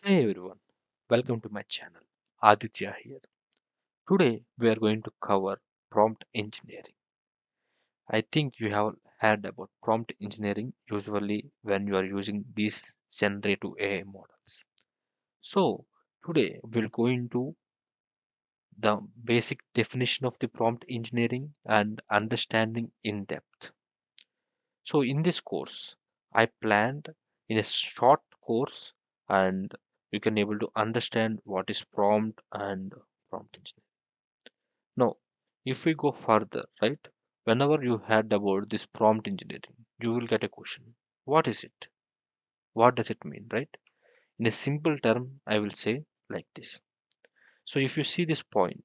Hey everyone, welcome to my channel. Aditya here. Today we are going to cover prompt engineering. I think you have heard about prompt engineering usually when you are using these generative AI models. So today we'll go into the basic definition of the prompt engineering and understanding in depth. So in this course, I planned in a short course and you can able to understand what is prompt and prompt engineering. Now, if we go further, right, whenever you heard about this prompt engineering, you will get a question. What is it? What does it mean, right? In a simple term, I will say like this. So if you see this point,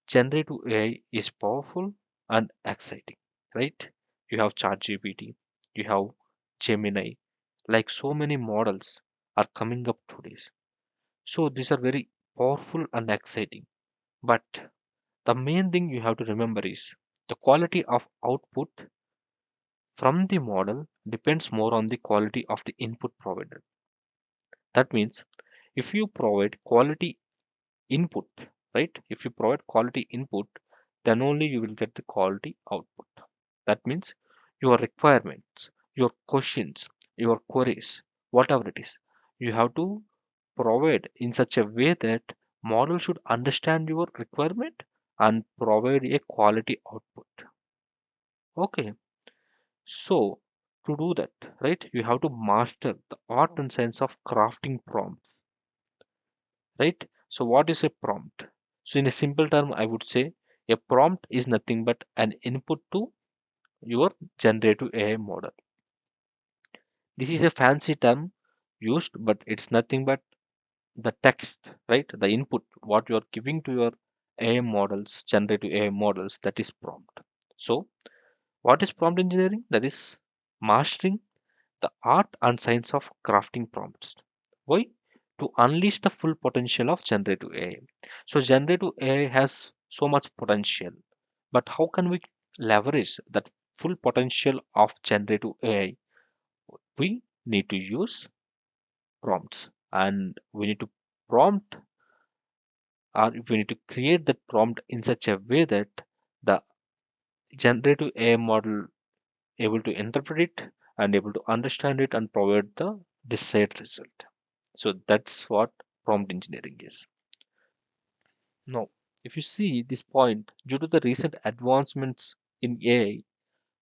generative AI is powerful and exciting, right? You have ChatGPT, you have Gemini, like so many models are coming up today. So these are very powerful and exciting. But the main thing you have to remember is the quality of output from the model depends more on the quality of the input provided. That means if you provide quality input, right? If you provide quality input, then only you will get the quality output. That means your requirements, your questions, your queries, whatever it is, you have to provide in such a way that model should understand your requirement and provide a quality output. Okay, so to do that, right, you have to master the art and science of crafting prompts, right? So what is a prompt? So in a simple term, I would say a prompt is nothing but an input to your generative AI model. This is a fancy term used, but it's nothing but the text, right? The input, what you are giving to your AI models, generative AI models, that is prompt. So what is prompt engineering? That is mastering the art and science of crafting prompts. Why? To unleash the full potential of generative AI. So, generative AI has so much potential, but how can we leverage that full potential of generative AI? We need to use prompts and we need to prompt or we need to create that prompt in such a way that the generative AI model able to interpret it and able to understand it and provide the desired result. So that's what prompt engineering is. Now, if you see this point, due to the recent advancements in AI,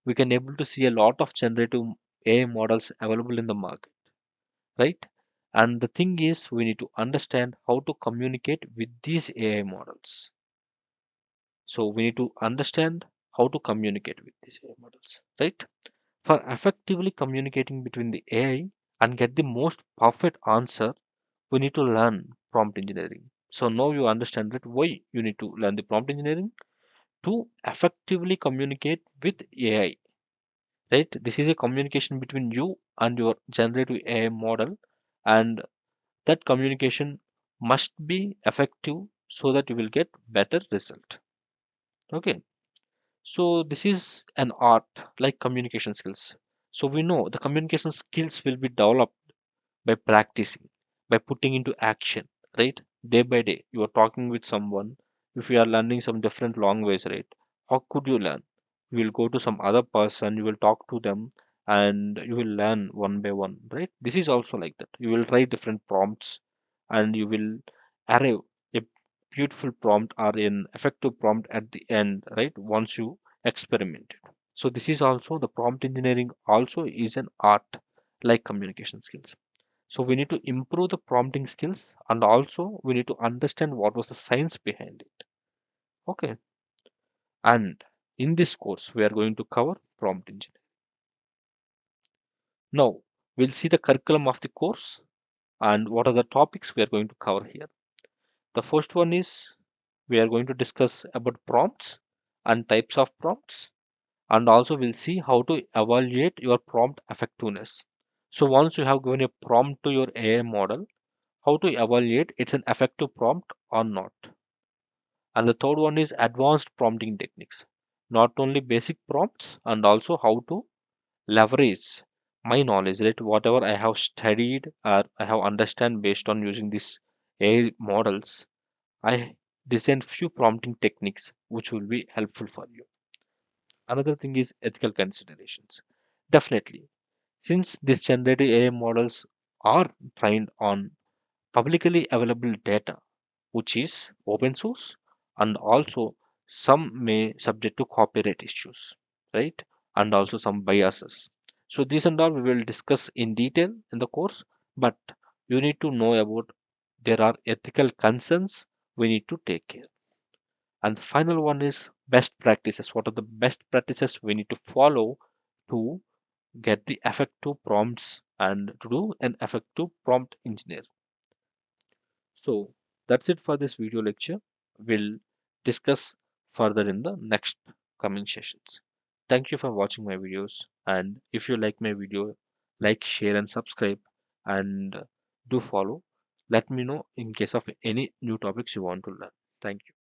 we can able to see a lot of generative AI models available in the market, right? And the thing is, we need to understand how to communicate with these AI models. So we need to understand how to communicate with these AI models, right? For effectively communicating between the AI and get the most perfect answer, we need to learn prompt engineering. So now you understand that why you need to learn the prompt engineering to effectively communicate with AI, right? This is a communication between you and your generative AI model, and that communication must be effective so that you will get better result. Okay. So this is an art like communication skills. So we know the communication skills will be developed by practicing, by putting into action, right? Day by day, you are talking with someone. If you are learning some different language, right? How could you learn? You will go to some other person, you will talk to them, and you will learn one by one, right? This is also like that. You will try different prompts, and you will arrive a beautiful prompt or an effective prompt at the end, right? Once you experiment it. So this is also the prompt engineering also is an art like communication skills. So we need to improve the prompting skills and also we need to understand what was the science behind it. Okay. And in this course, we are going to cover prompt engineering. Now, we'll see the curriculum of the course and what are the topics we are going to cover here. The first one is we are going to discuss about prompts and types of prompts, and also we'll see how to evaluate your prompt effectiveness. So once you have given a prompt to your AI model, how to evaluate it's an effective prompt or not. And the third one is advanced prompting techniques, not only basic prompts and also how to leverage my knowledge, right? Whatever I have studied or I have understand based on using these AI models, I designed few prompting techniques which will be helpful for you. Another thing is ethical considerations. Definitely, since these generative AI models are trained on publicly available data, which is open source, and also some may subject to copyright issues, right? And also some biases. So these and all we will discuss in detail in the course, but you need to know about there are ethical concerns we need to take care. And the final one is best practices. What are the best practices we need to follow to get the effective prompts and to do an effective prompt engineer? So that's it for this video lecture. We'll discuss further in the next coming sessions. Thank you for watching my videos. And if you like my video, like, share, and subscribe, and do follow. Let me know in case of any new topics you want to learn. Thank you.